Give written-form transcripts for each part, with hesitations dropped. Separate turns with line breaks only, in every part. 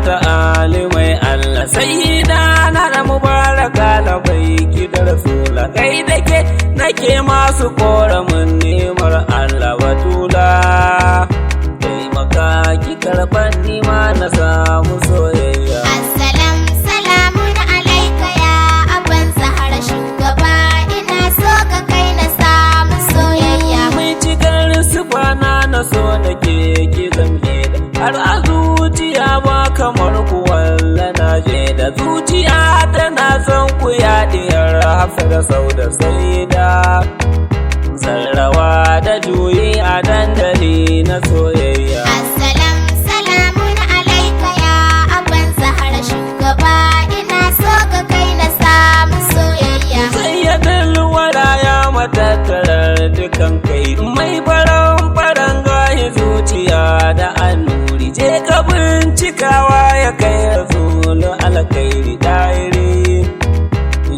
ta alimai Allah sai da na mubaraka la bai ki da rasula kai da ke nake masu koramin nemar Allah batula taimaka ki karban nima na samu soyayya.
Assalam salamun alaika ya abban Zahra shugaba ina so ka kai na samu soyayya.
Mai cikar sufana na so nake ki zambe da har a zuciya ba kamar ku walla na je da zuciya tana son ku ya diyar hafsa da sau da sai da zarrawa da juyi a dandali na soyayya.
Assalam salamun alaika ya abban Zahra shugaba ina so ka kai na samu soyayya.
Sayyadul wara ya matattarar dukan kai mai faran gahi zuciya da annuri je ka bincikawa ya kai rasulu alkhairi dairi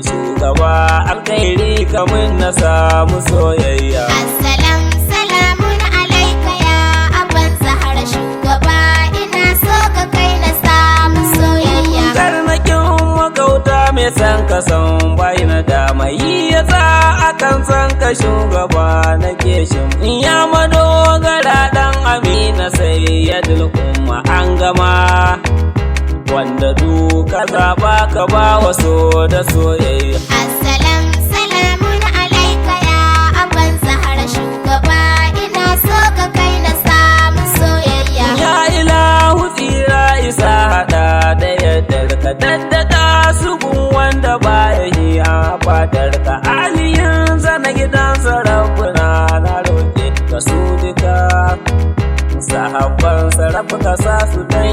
shugaba alkhairi kamun na samu soyayya.
Assalam salamun alaika ya abban Zahra shugaba ina so ka kai na samu soyayya.
Karnakin magauta mai san ka san bai na dama yi ya sa akan san ka shugaba na keshin ya madogara dan amina sai ya umma an gama wanda duka zaba ka ba waso da soyayya.
Assalam salamun alaika ya abban Zahra shugaba ina so ka kai na samu soyayya.
Ya ilahu tsira isa hada da yaddar ka daddada su gun wanda baya yi a fadar ka aliyin zana gidan sarrafuna na roƙe ka su duka sahabban sarrafa ka sa su dan